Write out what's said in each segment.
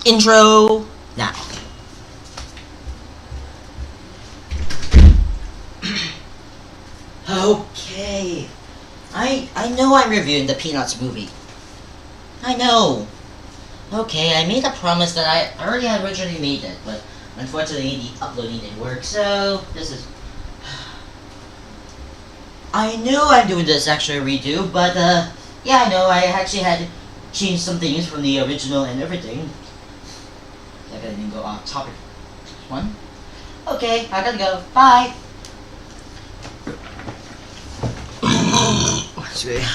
Intro now. Okay. I know I'm reviewing the Peanuts movie. I know. Okay, I made a promise that I already had originally made it, but unfortunately the uploading didn't work, so this is... I knew I'm doing this actually redo, but yeah, I know, I actually had to change some things from the original and everything. I gotta even go off topic. One. Okay, I gotta go. Bye! Excuse me.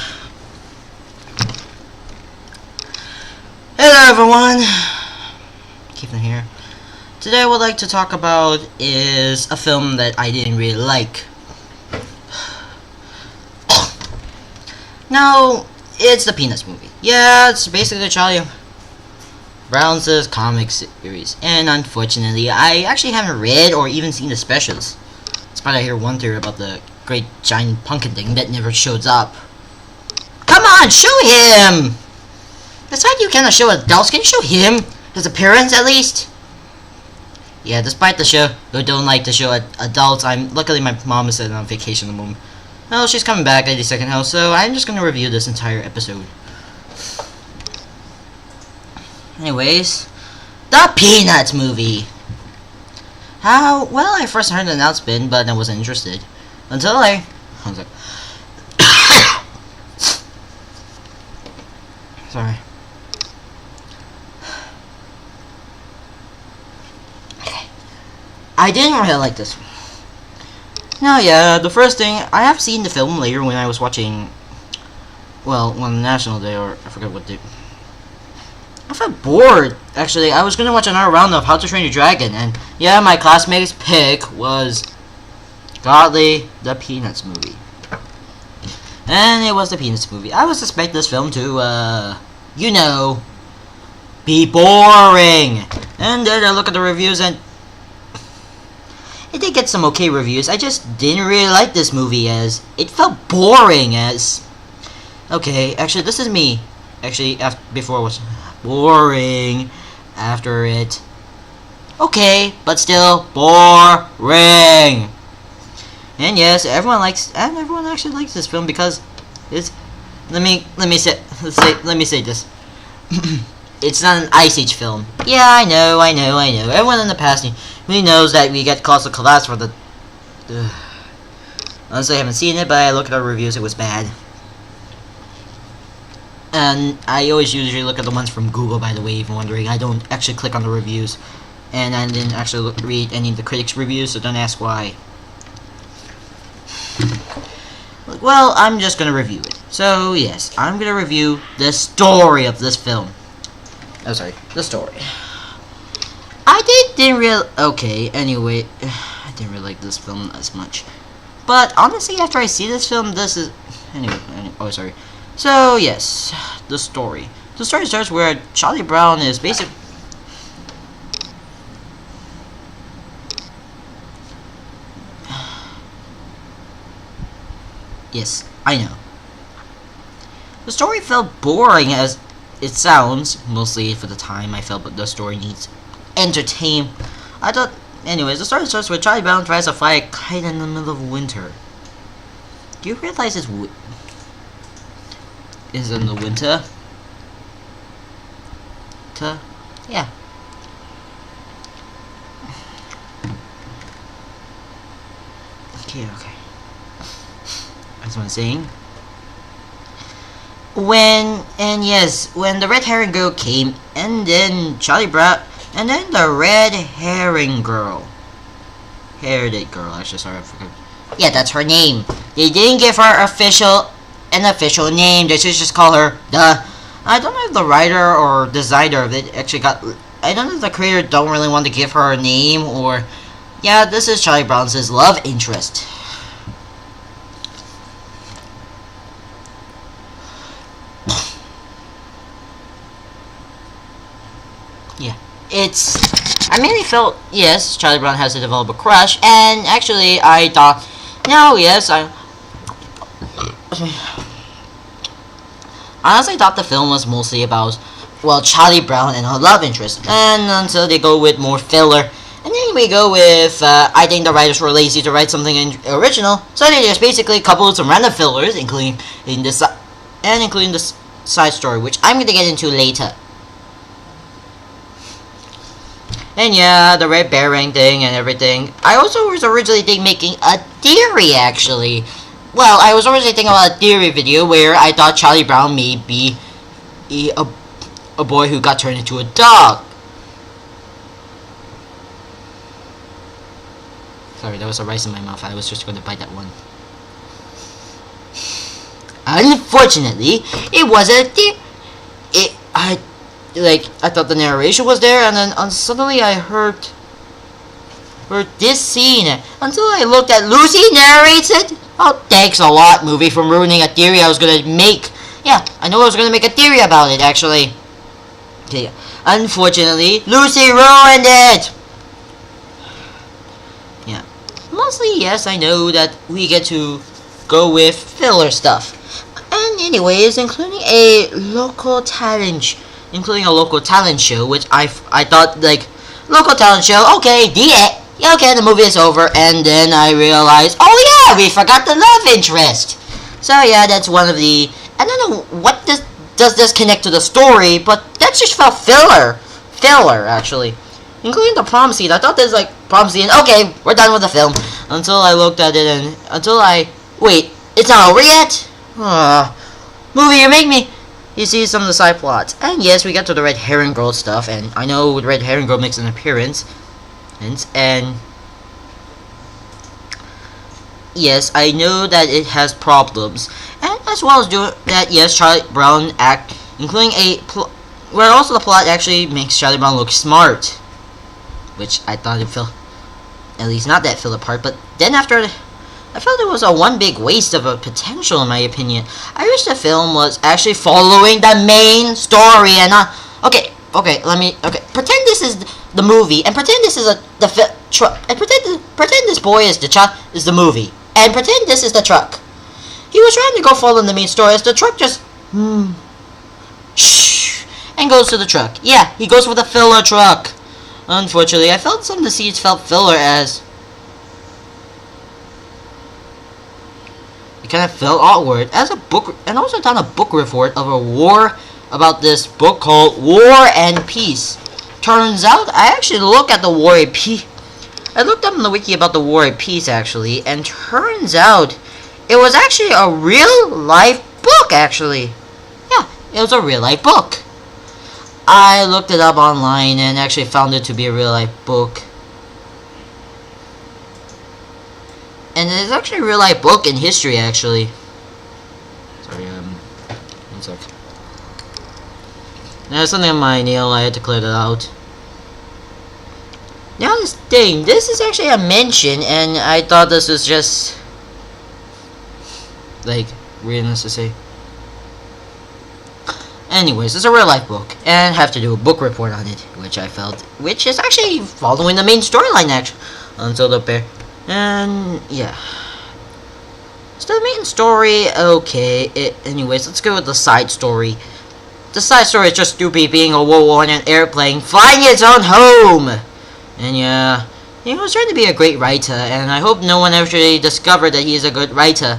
Hello everyone! Keeping here. Today I would like to talk about is a film that I didn't really like. Now, it's the Peanuts movie. Yeah, it's basically Charlie Brown's comic series. And unfortunately, I actually haven't read or even seen the specials. Despite I hear one theory about the great giant pumpkin thing that never shows up. Come on, show him! Despite you cannot show adults, can you show him? His appearance, at least? Yeah, despite the show, who don't like to show adults, luckily my mom is on vacation at the moment. Well, she's coming back at the second house, so I'm just gonna review this entire episode. Anyways, the Peanuts movie. How? Well, I first heard the announcement, but I wasn't interested. Until I was like... Sorry. I didn't really like this. Now, yeah, the first thing, I have seen the film later when I was watching, well, on National Day, or I forget what day. I felt bored, actually. I was going to watch another round of How to Train Your Dragon, and yeah, my classmate's pick was Godly, the Peanuts movie. And it was the Peanuts movie. I was expecting this film to, you know, be boring. And then I look at the reviews and it did get some okay reviews. I just didn't really like this movie as it felt boring as... Okay, actually this is me. Actually, before it was boring. After it... Okay, but still boring. And yes, everyone actually likes this film because it's... Let me say this. It's not an Ice Age film. Yeah, I know. Everyone in the past really knows that we get calls to collapse for the... Honestly, I haven't seen it, but I look at the reviews, it was bad. And I always usually look at the ones from Google, by the way, even wondering. I don't actually click on the reviews. And I didn't actually read any of the critics' reviews, so don't ask why. Well, I'm just gonna review it. So, yes, I'm gonna review the story of this film. Oh, sorry, the story. I didn't really... Okay, anyway, I didn't really like this film as much. But, honestly, after I see this film, this is... Anyway, oh, sorry. So, yes, the story. The story starts where Charlie Brown is basically... Yes, I know. The story felt boring as it sounds, mostly for the time I felt, but the story needs entertain. I thought, anyways, the story starts with Charlie Brown tries to fly a kite in the middle of winter. Do you realize it's is in the winter? Yeah. Okay. That's what I'm saying. When the red herring girl came, and then Charlie Brown, and then the red herring girl. Haired girl, actually, sorry, I forgot. Yeah, that's her name. They didn't give her an official name, they should just call her I don't know if the writer or designer of it actually I don't know if the creator don't really want to give her a name, or... Yeah, this is Charlie Brown's love interest. Yeah, I mainly felt, yes, Charlie Brown has to develop a crush, and actually, I thought, no, yes, I honestly thought the film was mostly about well, Charlie Brown and her love interest, and until they go with more filler. And then we go with, I think the writers were lazy to write something original, so they just basically coupled some random fillers, including this side story, which I'm going to get into later. And yeah, the Red Baron thing and everything. I also was originally making a theory, actually. Well, I was originally thinking about a theory video where I thought Charlie Brown may be a boy who got turned into a dog. Sorry, there was a rice in my mouth. I was just going to bite that one. Unfortunately, it wasn't I thought the narration was there, and then suddenly I heard this scene. Until I looked at Lucy narrates it. Oh, thanks a lot, movie, for ruining a theory I was gonna make. Yeah, I know I was gonna make a theory about it, actually. Okay, unfortunately, Lucy ruined it. Yeah, mostly yes, I know that we get to go with filler stuff. And anyways, including a local talent show, which I thought, like, local talent show, okay, the movie is over, and then I realized, oh yeah, we forgot the love interest. So yeah, that's one of the, I don't know what does this connect to the story, but that just felt filler, actually. Including the prom scene. I thought there's like prom scene, okay, we're done with the film. Until I looked at it and, wait, it's not over yet? Movie, you make me. You see some of the side plots. And yes, we get to the Red Herring Girl stuff, and I know Red Herring Girl makes an appearance. And yes, I know that it has problems. And as well as doing that, yes, Charlie Brown including where also the plot actually makes Charlie Brown look smart. Which I thought it felt, at least not that filler part, but then after, I felt it was a one big waste of a potential, in my opinion. I wish the film was actually following the main story and not. Pretend this is the movie, and pretend this is the truck, and pretend this boy is the movie, and pretend this is the truck. He was trying to go follow the main story as the truck just and goes to the truck. Yeah, he goes for the filler truck. Unfortunately, I felt some of the scenes felt filler as it kind of felt awkward as a book, and also done a book report of a war about this book called War and Peace. Turns out, I actually looked at the War and Peace. I looked up on the wiki about the War and Peace actually, and turns out it was actually a real life book. Actually, yeah, it was a real life book. I looked it up online and actually found it to be a real life book. And it's actually a real life book in history, actually. Sorry, one sec. There's something on my nail, I had to clear that out. Now this is actually a mention, and I thought this was just, like, weirdness to say. Anyways, it's a real life book, and have to do a book report on it, which is actually following the main storyline, actually, until the bear, and yeah. So the main story, okay. Anyways, let's go with the side story. The side story is just Snoopy being a warlord in an airplane, flying its own home, and yeah, he was trying to be a great writer, and I hope no one actually discovered that he is a good writer.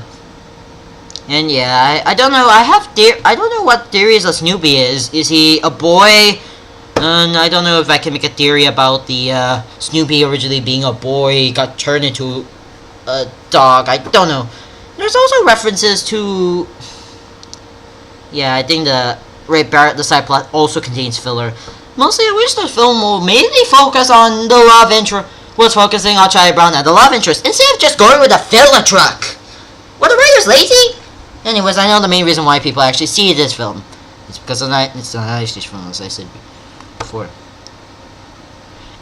And yeah, I don't know. I don't know what theories of Snoopy is. Is he a boy? And I don't know if I can make a theory about the Snoopy originally being a boy, got turned into a dog. I don't know. There's also references to. Yeah, I think the Ray Barrett, the side plot, also contains filler. Mostly, I wish the film will mainly focus on the love interest. Was focusing on Charlie Brown and the love interest instead of just going with a filler truck. Were the writers lazy? Anyways, I know the main reason why people actually see this film. It's because it's an Irish film, as I said before. And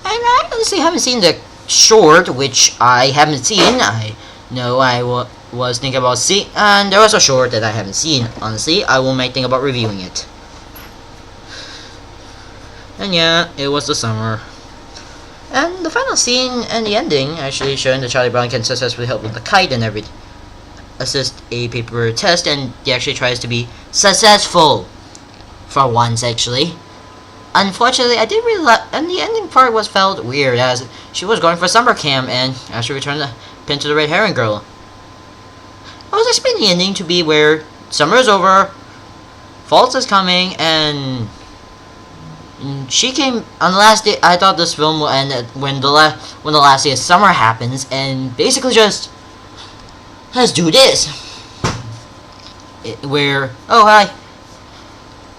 I honestly haven't seen the short, which I haven't seen. I know I was thinking about seeing, and there was a short that I haven't seen. Honestly, I might think about reviewing it. And yeah, it was the summer. And the final scene and the ending actually showing that Charlie Brown can successfully help with the kite and everything. Assist a paper test, and he actually tries to be successful for once, actually. unfortunately, I did really and the ending part was felt weird as she was going for summer camp and as she returned the pin to the red herring girl. I was expecting the ending to be where summer is over, fall is coming, and she came on the last day. I thought this film will end when the last day of summer happens, and basically just let's do this. Where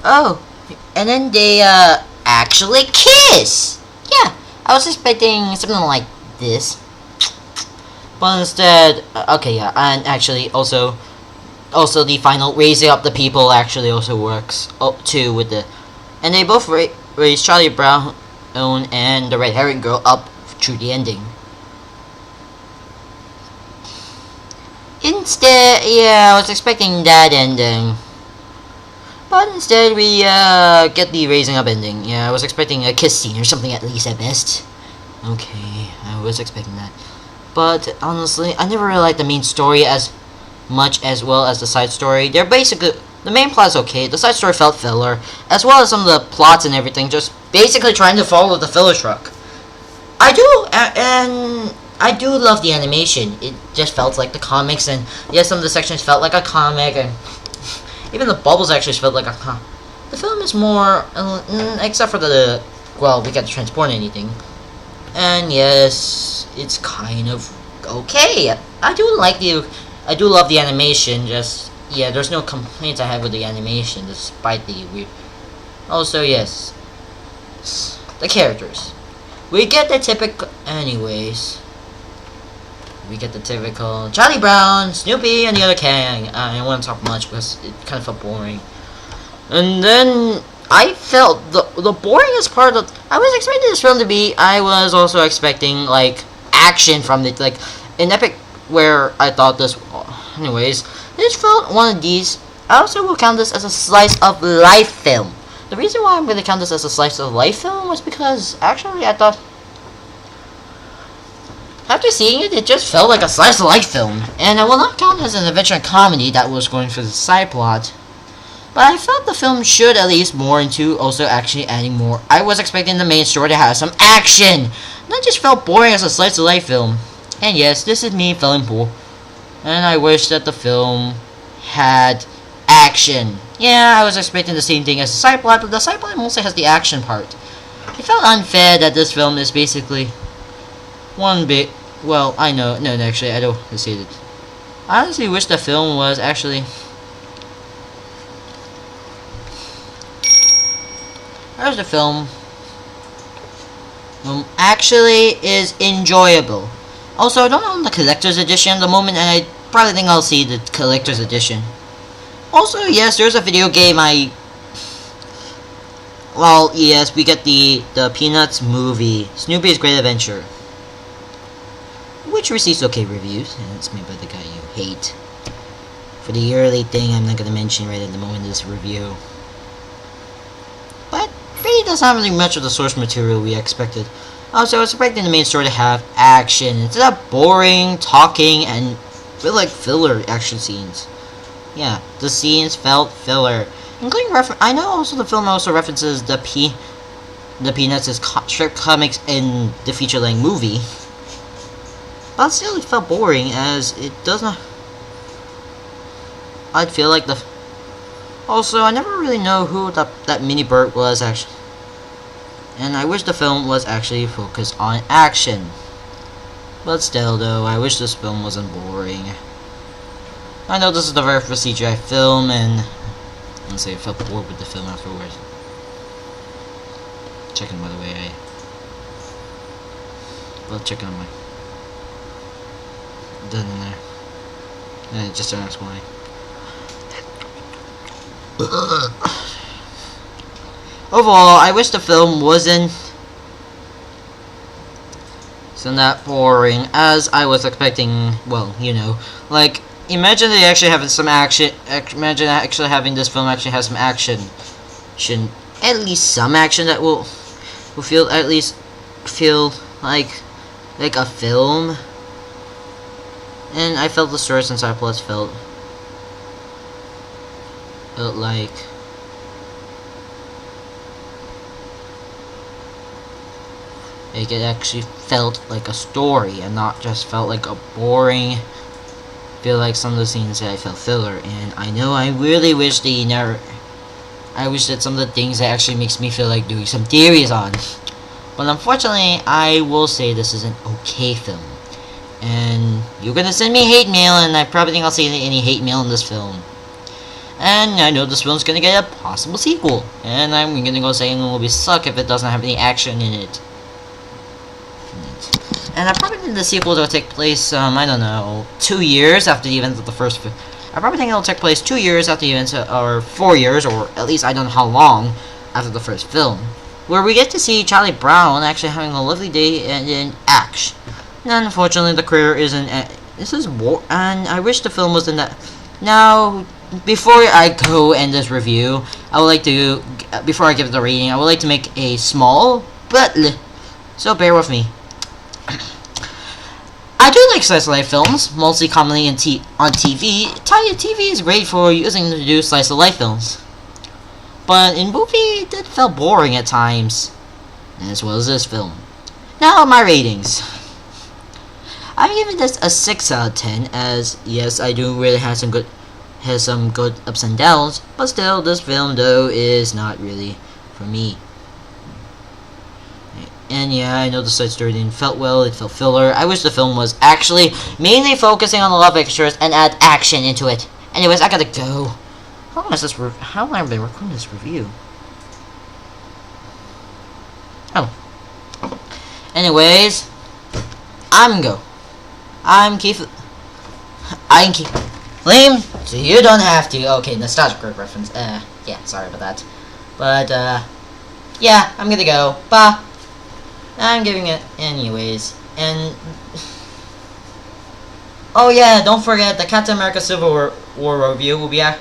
and then they actually kiss. Yeah, I was expecting something like this, but instead, okay, yeah, and actually also the final raising up the people actually also works too with the, and they both raise Charlie Brown and the red herring girl up through the ending. Instead, yeah, I was expecting that ending. But instead, we get the raising up ending. Yeah, I was expecting a kiss scene or something at least at best. Okay, I was expecting that. But honestly, I never really liked the main story as much as well as the side story. They're basically, the main plot is okay. The side story felt filler, as well as some of the plots and everything, just basically trying to follow the filler truck. I do love the animation. It just felt like the comics, and yes, some of the sections felt like a comic, and even the bubbles actually felt like a comic. The film is more, except for the, well, we get to transport anything. And yes, it's kind of okay. I do love the animation, just, yeah, there's no complaints I have with the animation, despite the weird. Also, yes, the characters. We get the typical, anyways. We get the typical Charlie Brown, Snoopy, and the other gang. I don't want to talk much because it kind of felt boring. And then I felt the boringest part of. I was expecting this film to be. I was also expecting like action from it, like an epic. Where I thought this. Anyways, this felt one of these. I also will count this as a slice of life film. The reason why I'm going to count this as a slice of life film was because actually I thought. After seeing it, it just felt like a slice of life film, and I will not count it as an adventure comedy that was going for the side plot. But I felt the film should at least more into also actually adding more. I was expecting the main story to have some action, not just felt boring as a slice of life film. And yes, this is me feeling poor, and I wish that the film had action. Yeah, I was expecting the same thing as the side plot, but the side plot mostly has the action part. It felt unfair that this film is basically one bit. Well, I know. No, actually, I don't say it. I honestly wish the film was actually. Here's the film. Actually is enjoyable. Also, I don't own the collector's edition at the moment, and I probably think I'll see the collector's edition. Also, yes, there's a video game. Well, yes, we get the Peanuts movie, Snoopy's Great Adventure, which receives okay reviews, and it's made by the guy you hate. For the yearly thing, I'm not gonna mention right at the moment of this review. But really doesn't have really much of the source material we expected. Also, I was expecting the main story to have action instead of boring talking and feel like filler action scenes. Yeah, the scenes felt filler, including I know also the film also references the Peanuts' strip comics in the feature-length movie. But still, it felt boring as it does not. I'd feel like the. Also, I never really know who that mini Bert was actually, and I wish the film was actually focused on action. But still, though, I wish this film wasn't boring. I know this is the very first CGI film, and honestly, I felt bored with the film afterwards. Checking, by the way, checking on my. Done in there. And just don't ask why. Overall, I wish the film wasn't so that boring as I was expecting. Well, you know, like imagine they actually having some action. Imagine actually having this film actually have some action. At least some action that will feel at least feel like a film. And I felt the stories and side plots felt like Like, it actually felt like a story and not just felt like a boring. Feel like some of the scenes that I felt filler, and I know I really wish they never. I wish that some of the things that actually makes me feel like doing some theories on. But unfortunately, I will say this is an okay film. And you're gonna send me hate mail, and I probably think I'll see any hate mail in this film. And I know this film's gonna get a possible sequel, and I'm gonna go saying it will be suck if it doesn't have any action in it. And I probably think the sequel will take place, I don't know, 2 years after the events of the first film. I probably think it'll take place 2 years after the events, or 4 years, or at least I don't know how long after the first film. Where we get to see Charlie Brown actually having a lovely day and in action. And unfortunately, the career isn't. This is war, and I wish the film was in that. Now, before I go end this review, I would like to, before I give it the rating, I would like to make a small but so bear with me. I do like slice of life films, mostly commonly on TV. TV is great for using to do slice of life films. But in movie, that felt boring at times, as well as this film. Now, my ratings. I'm giving this a 6 out of 10, as yes, I do really have some good ups and downs, but still, this film though is not really for me. And yeah, I know the side story didn't felt well, it felt filler. I wish the film was actually mainly focusing on the love extras and add action into it. Anyways, I gotta go. How long have I been recording this review? Oh. Anyways, I'm Keith. Lame, so you don't have to. Okay, nostalgic reference. Yeah, sorry about that. But, yeah, I'm gonna go. Bye. I'm giving it anyways. And oh yeah, don't forget the Captain America Civil War review will be I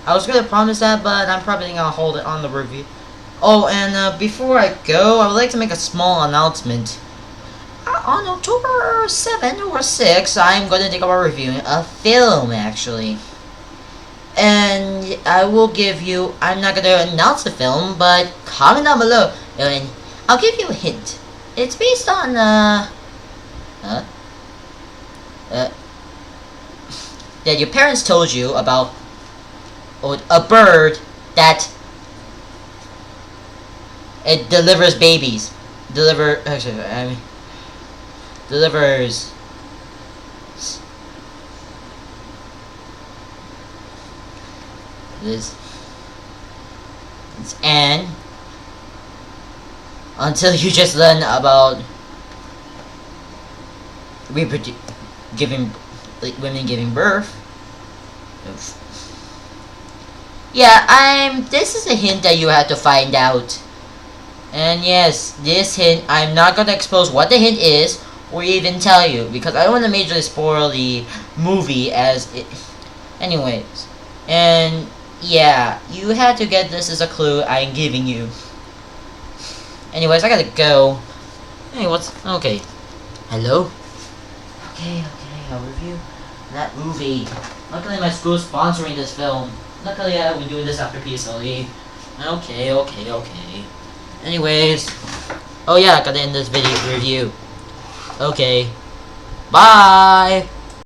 was gonna promise that, but I'm probably gonna hold it on the review. Oh, and before I go, I would like to make a small announcement. On October 7 or 6, I'm gonna take over reviewing a film actually. And I will give you, I'm not gonna announce the film, but comment down below and I'll give you a hint. It's based on, that your parents told you about a bird that it delivers babies. Delivers this, and until you just learn about women giving birth. Yeah, this is a hint that you have to find out. And yes, this hint, I'm not gonna expose what the hint is, or even tell you, because I don't want to majorly spoil the movie as it. Anyways, and yeah, you had to get this as a clue I'm giving you. Anyways, I gotta go. Hey, okay. Hello? Okay, I'll review that movie. Luckily my school's sponsoring this film. Luckily I've been doing this after PSLE. Okay. Anyways. Oh yeah, I gotta end this video review. Okay. Bye!